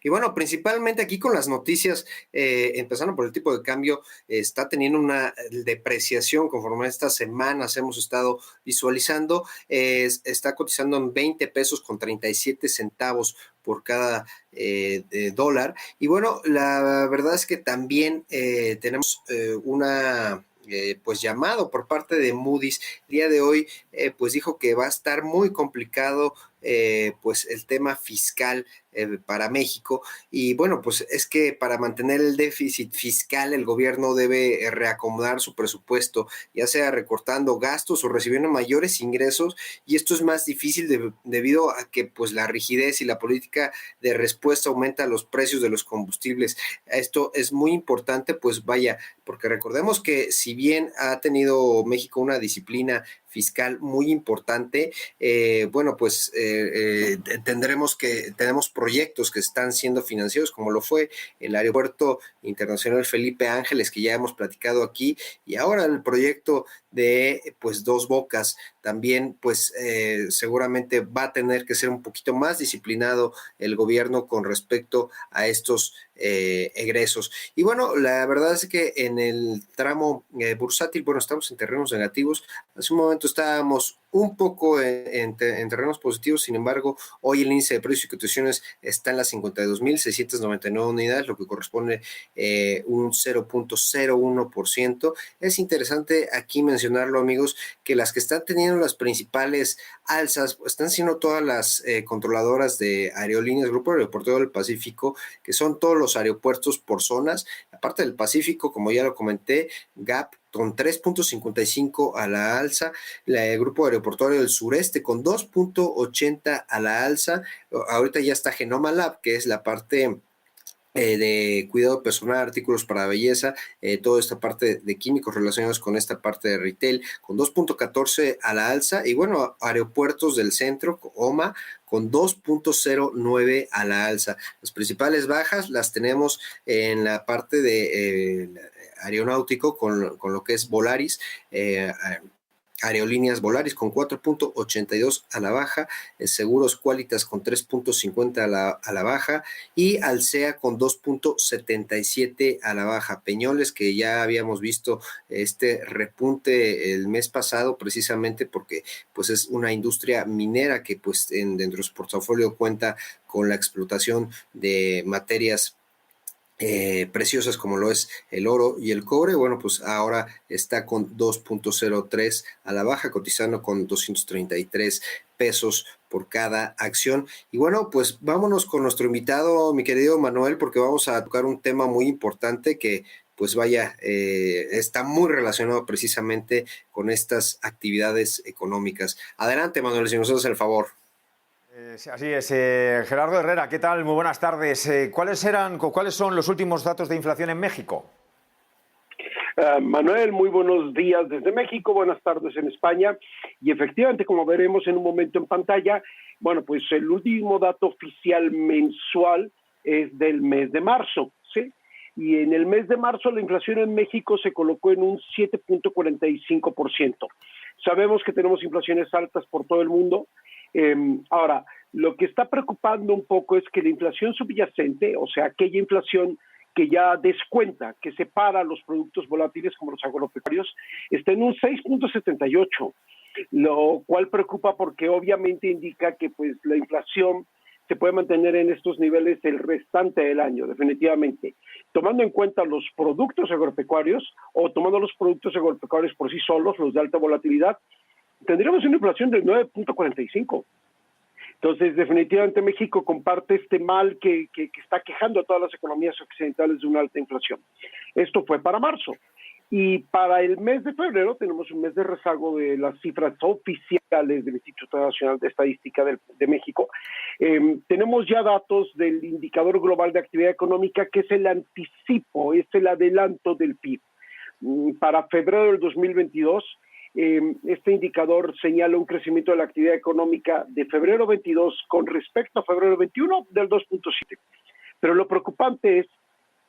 Y bueno, principalmente aquí con las noticias, empezando por el tipo de cambio, está teniendo una depreciación conforme a estas semanas hemos estado visualizando, está cotizando en 20 pesos con 37 centavos por cada dólar. Y bueno, la verdad es que también tenemos una pues llamado por parte de Moody's el día de hoy, pues dijo que va a estar muy complicado pues el tema fiscal para México. Y bueno, pues es que para mantener el déficit fiscal el gobierno debe reacomodar su presupuesto, ya sea recortando gastos o recibiendo mayores ingresos, y esto es más difícil debido a que pues la rigidez y la política de respuesta aumenta los precios de los combustibles. Esto es muy importante, pues vaya, porque recordemos que si bien ha tenido México una disciplina fiscal muy importante, bueno, pues tenemos proyectos que están siendo financiados, como lo fue el Aeropuerto Internacional Felipe Ángeles, que ya hemos platicado aquí, y ahora el proyecto de pues Dos Bocas también, pues seguramente va a tener que ser un poquito más disciplinado el gobierno con respecto a estos egresos. Y bueno, la verdad es que en el tramo bursátil, bueno, estamos en terrenos negativos. Hace un momento estábamos un poco en terrenos positivos, sin embargo, hoy el índice de precios y cotizaciones está en las 52.699 unidades, lo que corresponde un 0.01%. Es interesante aquí mencionarlo, amigos, que las que están teniendo las principales alzas pues, están siendo todas las controladoras de aerolíneas, Grupo Aeroportuario del Pacífico, que son todos los aeropuertos por zonas. Aparte del Pacífico, como ya lo comenté, GAP con 3.55 a la alza, el Grupo Aeroportuario del Sureste con 2.80 a la alza. Ahorita ya está Genoma Lab, que es la parte de cuidado personal, artículos para belleza, toda esta parte de químicos relacionados con esta parte de retail, con 2.14 a la alza, y bueno, aeropuertos del centro, OMA, con 2.09 a la alza. Las principales bajas las tenemos en la parte de aeronáutico con lo que es Volaris, Aerolíneas Volaris con 4.82 a la baja, Seguros Qualitas con 3.50 a la baja y Alsea con 2.77 a la baja. Peñoles, que ya habíamos visto este repunte el mes pasado precisamente porque pues es una industria minera que pues dentro de su portafolio cuenta con la explotación de materias preciosas como lo es el oro y el cobre. Bueno, pues ahora está con 2.03 a la baja, cotizando con 233 pesos por cada acción. Y bueno, pues vámonos con nuestro invitado, mi querido Manuel, porque vamos a tocar un tema muy importante que pues vaya, está muy relacionado precisamente con estas actividades económicas. Adelante, Manuel, si nos haces el favor. Sí, así es. Gerardo Herrera, ¿qué tal? Muy buenas tardes. ¿Cuáles son los últimos datos de inflación en México? Manuel, muy buenos días desde México, buenas tardes en España. Y efectivamente, como veremos en un momento en pantalla, bueno, pues el último dato oficial mensual es del mes de marzo, ¿sí? Y en el mes de marzo la inflación en México se colocó en un 7.45%. Sabemos que tenemos inflaciones altas por todo el mundo. Ahora, lo que está preocupando un poco es que la inflación subyacente, o sea, aquella inflación que ya descuenta, que separa los productos volátiles como los agropecuarios, está en un 6.78, lo cual preocupa porque obviamente indica que pues la inflación se puede mantener en estos niveles el restante del año, definitivamente. Tomando en cuenta los productos agropecuarios o tomando los productos agropecuarios por sí solos, los de alta volatilidad, tendríamos una inflación del 9.45. Entonces, definitivamente México comparte este mal que está quejando a todas las economías occidentales de una alta inflación. Esto fue para marzo. Y para el mes de febrero tenemos un mes de rezago de las cifras oficiales del Instituto Nacional de Estadística de México. Tenemos ya datos del indicador global de actividad económica, que es el anticipo, es el adelanto del PIB. Para febrero del 2022, este indicador señala un crecimiento de la actividad económica de febrero 22 con respecto a febrero 21 del 2.7. Pero lo preocupante es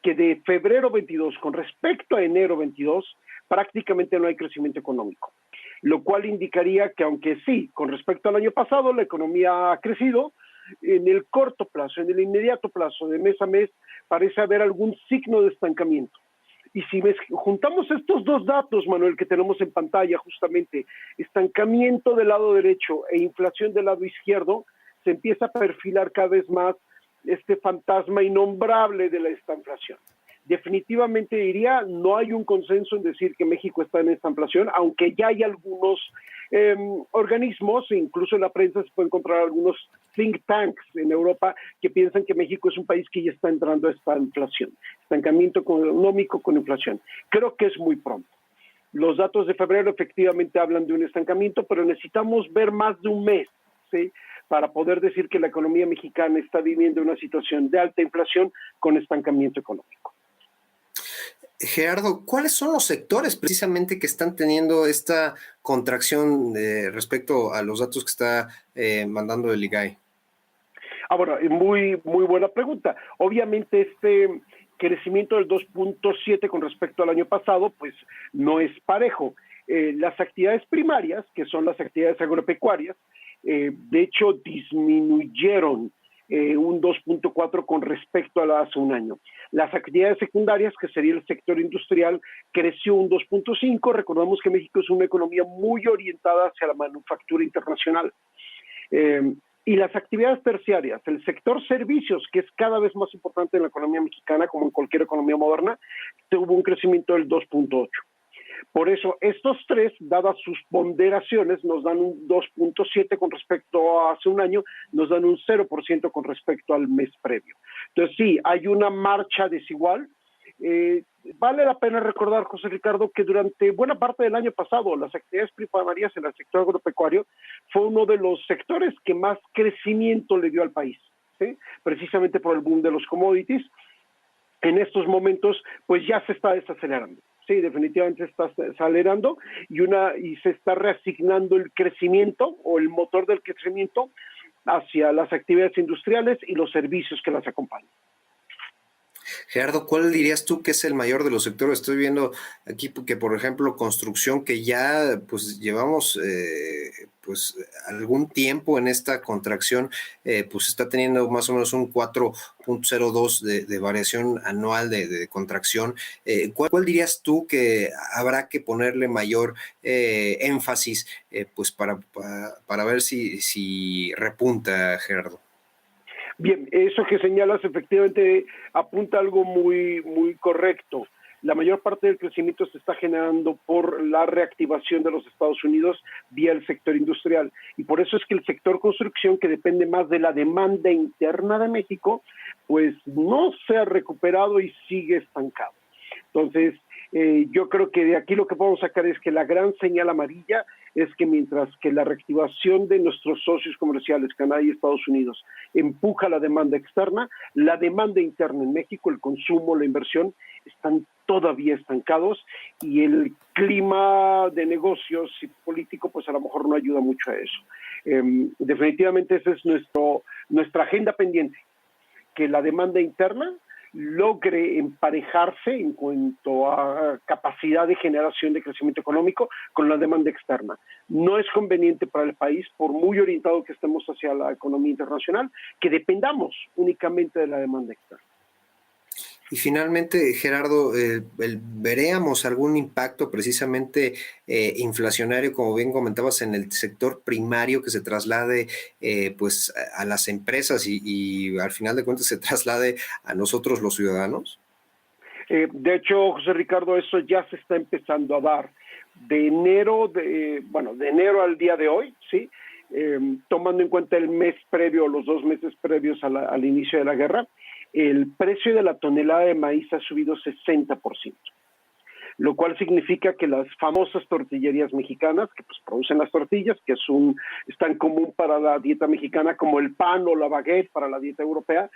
que de febrero 22 con respecto a enero 22 prácticamente no hay crecimiento económico, lo cual indicaría que aunque sí, con respecto al año pasado la economía ha crecido, en el corto plazo, en el inmediato plazo, de mes a mes, parece haber algún signo de estancamiento. Y si juntamos estos dos datos, Manuel, que tenemos en pantalla justamente, estancamiento del lado derecho e inflación del lado izquierdo, se empieza a perfilar cada vez más este fantasma innombrable de la estanflación. Definitivamente diría, no hay un consenso en decir que México está en estanflación, aunque ya hay algunos organismos, incluso en la prensa se puede encontrar algunos think tanks en Europa que piensan que México es un país que ya está entrando a esta inflación, estancamiento económico con inflación. Creo que es muy pronto. Los datos de febrero efectivamente hablan de un estancamiento, pero necesitamos ver más de un mes, ¿sí?, para poder decir que la economía mexicana está viviendo una situación de alta inflación con estancamiento económico. Gerardo, ¿cuáles son los sectores precisamente que están teniendo esta contracción respecto a los datos que está mandando el IGAI? Bueno, muy buena pregunta. Obviamente este crecimiento del 2.7 con respecto al año pasado, pues no es parejo. Las actividades primarias, que son las actividades agropecuarias, de hecho disminuyeron un 2.4 con respecto a hace un año. Las actividades secundarias, que sería el sector industrial, creció un 2.5. Recordamos que México es una economía muy orientada hacia la manufactura internacional. Y las actividades terciarias, el sector servicios, que es cada vez más importante en la economía mexicana, como en cualquier economía moderna, tuvo un crecimiento del 2.8. Por eso, estos tres, dadas sus ponderaciones, nos dan un 2.7 con respecto a hace un año, nos dan un 0% con respecto al mes previo. Entonces, sí, hay una marcha desigual. Vale la pena recordar, José Ricardo, que durante buena parte del año pasado, las actividades primarias en el sector agropecuario fue uno de los sectores que más crecimiento le dio al país, ¿sí?, precisamente por el boom de los commodities. En estos momentos, pues ya se está desacelerando. Sí, definitivamente está acelerando y se está reasignando el crecimiento o el motor del crecimiento hacia las actividades industriales y los servicios que las acompañan. Gerardo, ¿cuál dirías tú que es el mayor de los sectores? Estoy viendo aquí que, por ejemplo, construcción, que ya pues llevamos pues algún tiempo en esta contracción, pues está teniendo más o menos un 4.02 de variación anual de contracción. ¿Cuál dirías tú que habrá que ponerle mayor énfasis pues para ver si repunta, Gerardo? Bien, eso que señalas efectivamente apunta a algo muy correcto. La mayor parte del crecimiento se está generando por la reactivación de los Estados Unidos vía el sector industrial. Y por eso es que el sector construcción, que depende más de la demanda interna de México, pues no se ha recuperado y sigue estancado. Entonces, yo creo que de aquí lo que podemos sacar es que la gran señal amarilla es que mientras que la reactivación de nuestros socios comerciales, Canadá y Estados Unidos, empuja la demanda externa, la demanda interna en México, el consumo, la inversión, están todavía estancados y el clima de negocios y político pues a lo mejor no ayuda mucho a eso. Definitivamente esa es nuestra agenda pendiente, que la demanda interna logre emparejarse en cuanto a capacidad de generación de crecimiento económico con la demanda externa. No es conveniente para el país, por muy orientado que estemos hacia la economía internacional, que dependamos únicamente de la demanda externa. Y finalmente, Gerardo, ¿veríamos algún impacto precisamente inflacionario, como bien comentabas, en el sector primario que se traslade pues a las empresas y al final de cuentas se traslade a nosotros los ciudadanos? De hecho, José Ricardo, eso ya se está empezando a dar. De enero al día de hoy, ¿sí? Tomando en cuenta el mes previo, los 2 meses previos al inicio de la guerra, el precio de la tonelada de maíz ha subido 60%, lo cual significa que las famosas tortillerías mexicanas, que pues producen las tortillas, que es tan común para la dieta mexicana como el pan o la baguette para la dieta europea,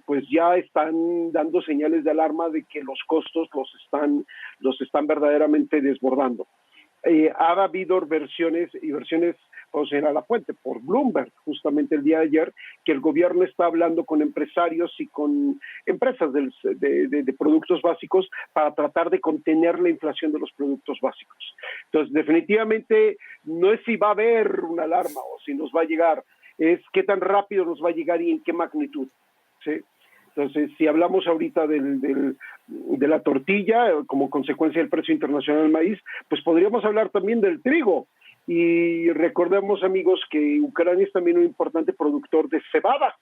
pues ya están dando señales de alarma de que los costos los están verdaderamente desbordando. Ha habido versiones, o sea, a la fuente, por Bloomberg, justamente el día de ayer, que el gobierno está hablando con empresarios y con empresas de productos básicos para tratar de contener la inflación de los productos básicos. Entonces, definitivamente, no es si va a haber una alarma o si nos va a llegar. es qué tan rápido nos va a llegar y en qué magnitud, ¿sí? Entonces, si hablamos ahorita de la tortilla como consecuencia del precio internacional del maíz, pues podríamos hablar también del trigo. Y recordemos, amigos, que Ucrania es también un importante productor de cebada,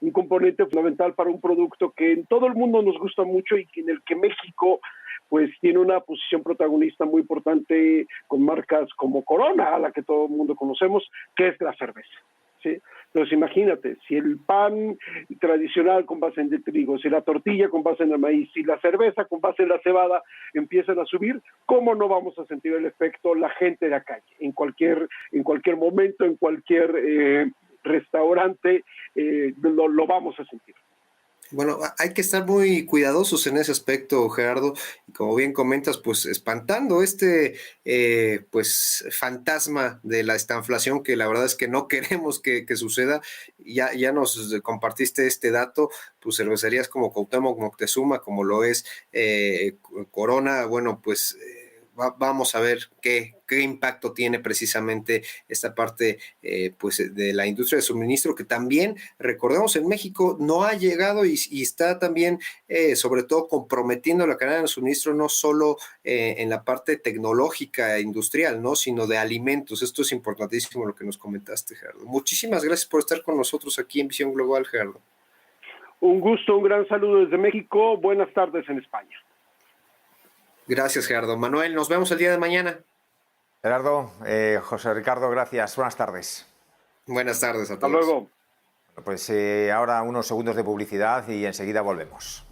un componente fundamental para un producto que en todo el mundo nos gusta mucho y en el que México pues tiene una posición protagonista muy importante con marcas como Corona, a la que todo el mundo conocemos, que es la cerveza, ¿sí? Entonces imagínate, si el pan tradicional con base en el trigo, si la tortilla con base en el maíz, si la cerveza con base en la cebada empiezan a subir, ¿cómo no vamos a sentir el efecto la gente de la calle? En cualquier momento, en cualquier restaurante, lo vamos a sentir. Bueno, hay que estar muy cuidadosos en ese aspecto, Gerardo, y como bien comentas, pues espantando pues fantasma de la estanflación que la verdad es que no queremos que suceda. Ya nos compartiste este dato, pues cervecerías como Cuauhtémoc Moctezuma, como lo es Corona, bueno, pues vamos a ver qué impacto tiene precisamente esta parte pues de la industria de suministro, que también, recordemos, en México no ha llegado y está también sobre todo comprometiendo la cadena de suministro no solo en la parte tecnológica e industrial, ¿no? Sino de alimentos. Esto es importantísimo lo que nos comentaste, Gerardo. Muchísimas gracias por estar con nosotros aquí en Visión Global, Gerardo. Un gusto, un gran saludo desde México. Buenas tardes en España. Gracias, Gerardo. Manuel, nos vemos el día de mañana. Gerardo, José Ricardo, gracias. Buenas tardes. Buenas tardes a todos. Hasta luego. Pues ahora unos segundos de publicidad y enseguida volvemos.